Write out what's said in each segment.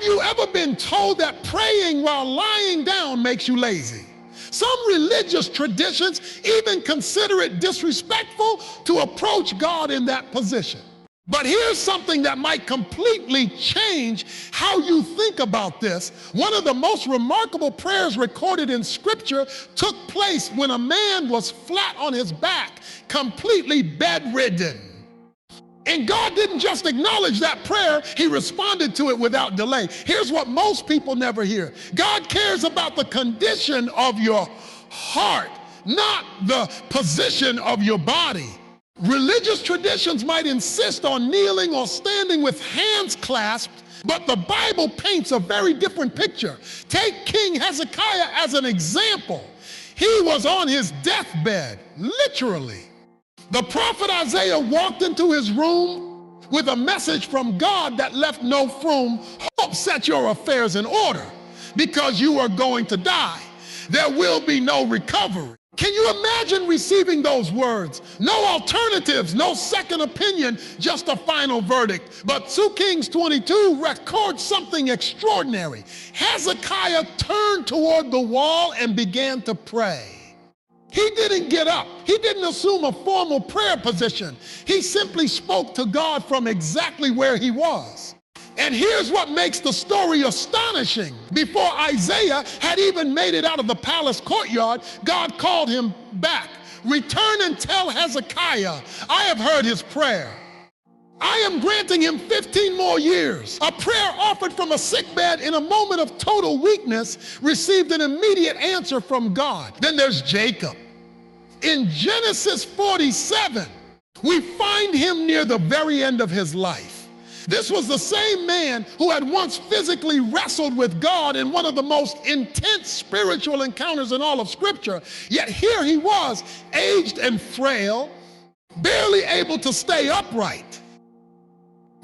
Have you ever been told that praying while lying down makes you lazy? Some religious traditions even consider it disrespectful to approach God in that position. But here's something that might completely change how you think about this. One of the most remarkable prayers recorded in Scripture took place when a man was flat on his back, completely bedridden. And God didn't just acknowledge that prayer, he responded to it without delay. Here's what most people never hear. God cares about the condition of your heart, not the position of your body. Religious traditions might insist on kneeling or standing with hands clasped, but the Bible paints a very different picture. Take King Hezekiah as an example. He was on his deathbed, literally. The prophet Isaiah walked into his room with a message from God that left no room. Hope, set your affairs in order, because you are going to die. There will be no recovery. Can you imagine receiving those words? No alternatives, no second opinion, just a final verdict. But 2 Kings 22 records something extraordinary. Hezekiah turned toward the wall and began to pray. He didn't get up. He didn't assume a formal prayer position. He simply spoke to God from exactly where he was. And here's what makes the story astonishing. Before Isaiah had even made it out of the palace courtyard, God called him back. Return and tell Hezekiah, I have heard his prayer. I am granting him 15 more years. A prayer offered from a sickbed in a moment of total weakness received an immediate answer from God. Then there's Jacob. In Genesis 47, we find him near the very end of his life. This was the same man who had once physically wrestled with God in one of the most intense spiritual encounters in all of Scripture. Yet here he was, aged and frail, barely able to stay upright.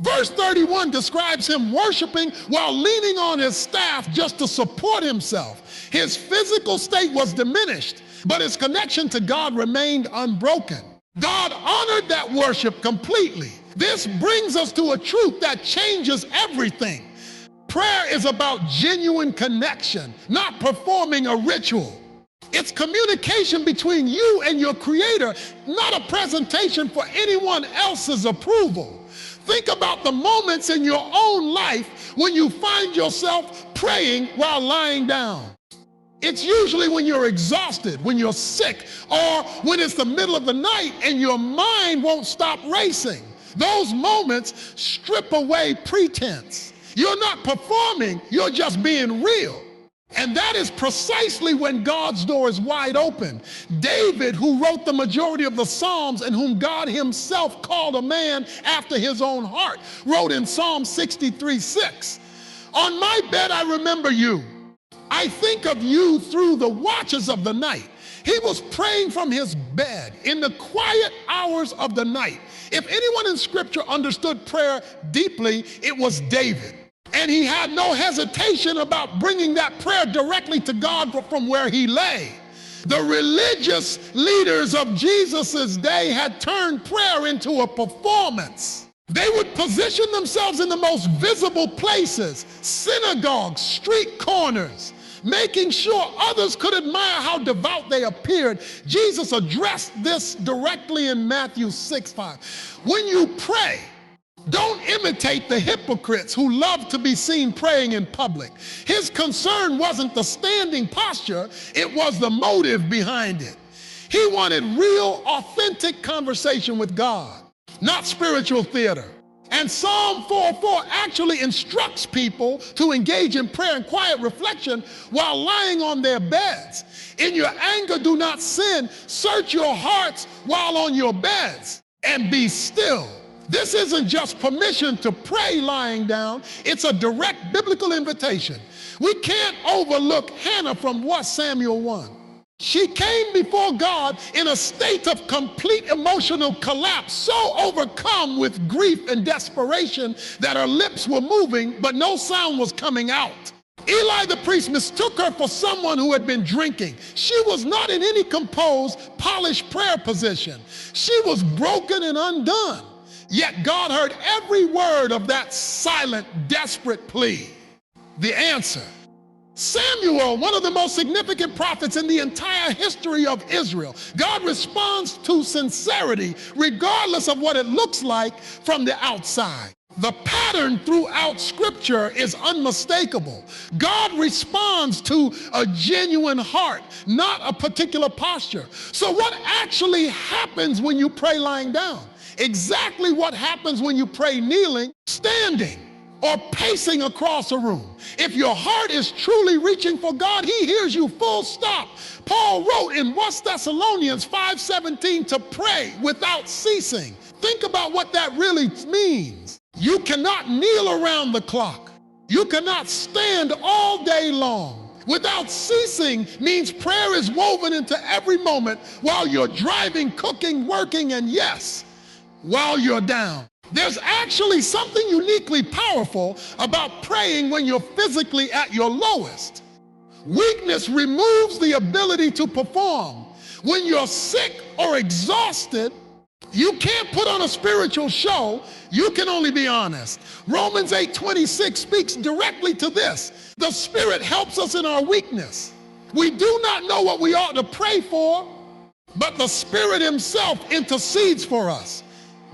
Verse 31 describes him worshiping while leaning on his staff just to support himself. His physical state was diminished, but his connection to God remained unbroken. God honored that worship completely. This brings us to a truth that changes everything. Prayer is about genuine connection, not performing a ritual. It's communication between you and your Creator, not a presentation for anyone else's approval. Think about the moments in your own life when you find yourself praying while lying down. It's usually when you're exhausted, when you're sick, or when it's the middle of the night and your mind won't stop racing. Those moments strip away pretense. You're not performing, you're just being real. And that is precisely when God's door is wide open. David, who wrote the majority of the Psalms and whom God himself called a man after his own heart, wrote in Psalm 63:6, on my bed I remember you. I think of you through the watches of the night. He was praying from his bed in the quiet hours of the night. If anyone in Scripture understood prayer deeply, it was David. And he had no hesitation about bringing that prayer directly to God from where he lay. The religious leaders of Jesus' day had turned prayer into a performance. They would position themselves in the most visible places, synagogues, street corners, making sure others could admire how devout they appeared. Jesus addressed this directly in Matthew 6:5. When you pray, don't imitate the hypocrites who love to be seen praying in public. His concern wasn't the standing posture, it was the motive behind it. He wanted real, authentic conversation with God, not spiritual theater. And Psalm 4:4 actually instructs people to engage in prayer and quiet reflection while lying on their beds. In your anger, do not sin. Search your hearts while on your beds and be still. This isn't just permission to pray lying down. It's a direct biblical invitation. We can't overlook Hannah from 1 Samuel 1. She came before God in a state of complete emotional collapse, so overcome with grief and desperation that her lips were moving, but no sound was coming out. Eli the priest mistook her for someone who had been drinking. She was not in any composed, polished prayer position. She was broken and undone. Yet God heard every word of that silent, desperate plea. The answer. Samuel, one of the most significant prophets in the entire history of Israel. God responds to sincerity regardless of what it looks like from the outside. The pattern throughout Scripture is unmistakable. God responds to a genuine heart, not a particular posture. So what actually happens when you pray lying down? Exactly what happens when you pray kneeling, standing, or pacing across a room. If your heart is truly reaching for God, he hears you, full stop. Paul wrote in 1 Thessalonians 5:17 to pray without ceasing. Think about what that really means. You cannot kneel around the clock. You cannot stand all day long. Without ceasing means prayer is woven into every moment while you're driving, cooking, working, and yes, while you're down. There's actually something uniquely powerful about praying when you're physically at your lowest. Weakness removes the ability to perform. When you're sick or exhausted, you can't put on a spiritual show. You can only be honest. Romans 8:26 speaks directly to this. The Spirit helps us in our weakness. We do not know what we ought to pray for, but the Spirit himself intercedes for us.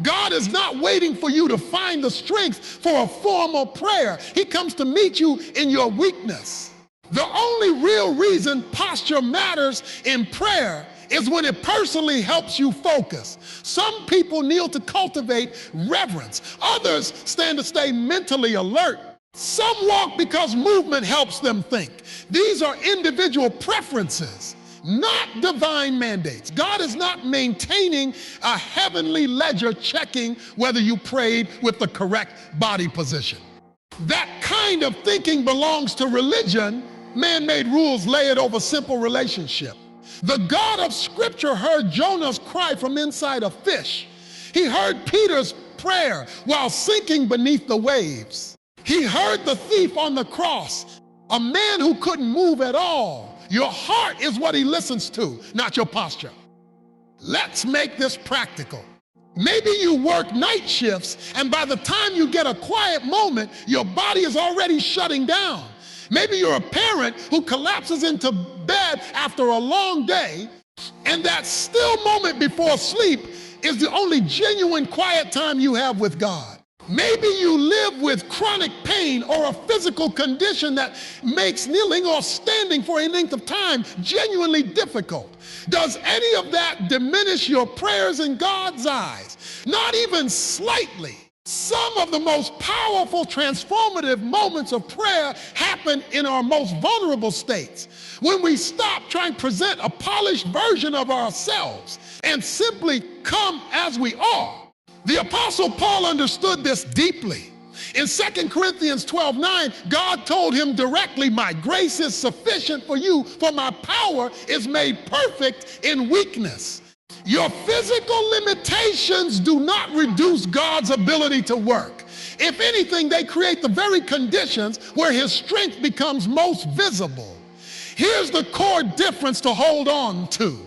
God is not waiting for you to find the strength for a formal prayer. He comes to meet you in your weakness. The only real reason posture matters in prayer is when it personally helps you focus. Some people kneel to cultivate reverence. Others stand to stay mentally alert. Some walk because movement helps them think. These are individual preferences, not divine mandates. God is not maintaining a heavenly ledger checking whether you prayed with the correct body position. That kind of thinking belongs to religion. Man-made rules layered over simple relationship. The God of Scripture heard Jonah's cry from inside a fish. He heard Peter's prayer while sinking beneath the waves. He heard the thief on the cross, a man who couldn't move at all. Your heart is what he listens to, not your posture. Let's make this practical. Maybe you work night shifts, and by the time you get a quiet moment, your body is already shutting down. Maybe you're a parent who collapses into bed after a long day, and that still moment before sleep is the only genuine quiet time you have with God. Maybe you live with chronic pain or a physical condition that makes kneeling or standing for a length of time genuinely difficult. Does any of that diminish your prayers in God's eyes? Not even slightly. Some of the most powerful, transformative moments of prayer happen in our most vulnerable states, when we stop trying to present a polished version of ourselves and simply come as we are. The Apostle Paul understood this deeply. In 2 Corinthians 12:9, God told him directly, "My grace is sufficient for you, for my power is made perfect in weakness." Your physical limitations do not reduce God's ability to work. If anything, they create the very conditions where his strength becomes most visible. Here's the core difference to hold on to.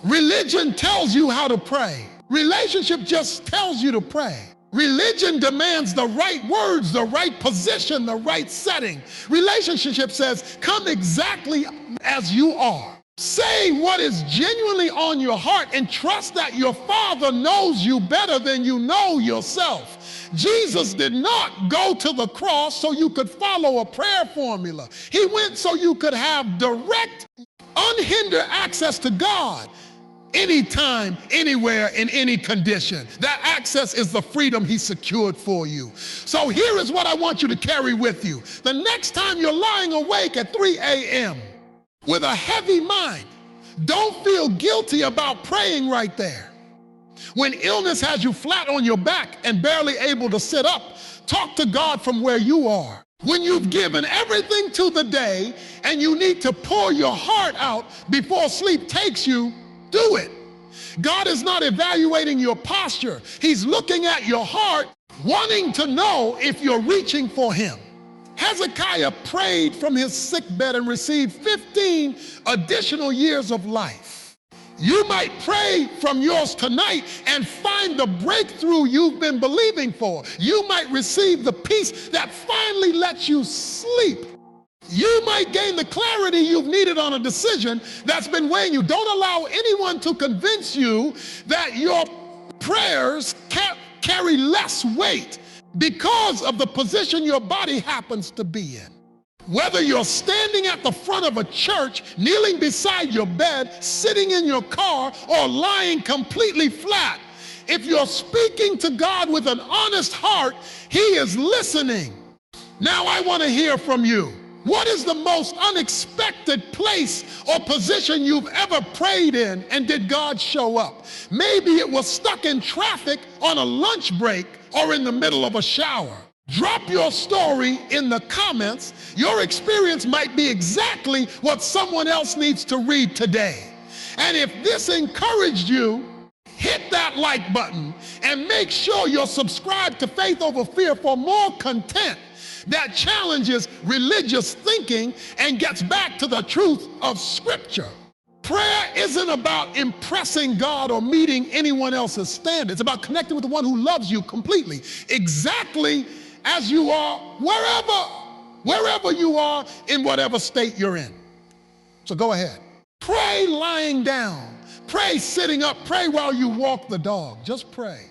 Religion tells you how to pray. Relationship just tells you to pray. Religion demands the right words, the right position, the right setting. Relationship says, come exactly as you are. Say what is genuinely on your heart and trust that your Father knows you better than you know yourself. Jesus did not go to the cross so you could follow a prayer formula. He went so you could have direct, unhindered access to God. Anytime, anywhere, in any condition. That access is the freedom he secured for you. So here is what I want you to carry with you. The next time you're lying awake at 3 a.m. with a heavy mind, don't feel guilty about praying right there. When illness has you flat on your back and barely able to sit up, talk to God from where you are. When you've given everything to the day and you need to pour your heart out before sleep takes you, do it. God is not evaluating your posture. He's looking at your heart, wanting to know if you're reaching for him. Hezekiah prayed from his sickbed and received 15 additional years of life. You might pray from yours tonight and find the breakthrough you've been believing for. You might receive the peace that finally lets you sleep. You might gain the clarity you've needed on a decision that's been weighing you. Don't allow anyone to convince you that your prayers carry less weight because of the position your body happens to be in. Whether you're standing at the front of a church, kneeling beside your bed, sitting in your car, or lying completely flat, if you're speaking to God with an honest heart, He is listening. Now I want to hear from you. What is the most unexpected place or position you've ever prayed in, and did God show up? Maybe it was stuck in traffic on a lunch break or in the middle of a shower. Drop your story in the comments. Your experience might be exactly what someone else needs to read today. And if this encouraged you, hit that like button and make sure you're subscribed to Faith Over Fear for more content that challenges religious thinking and gets back to the truth of Scripture. Prayer isn't about impressing God or meeting anyone else's standards. It's about connecting with the one who loves you completely, exactly as you are, wherever you are, in whatever state you're in. So go ahead. Pray lying down. Pray sitting up. Pray while you walk the dog. Just pray.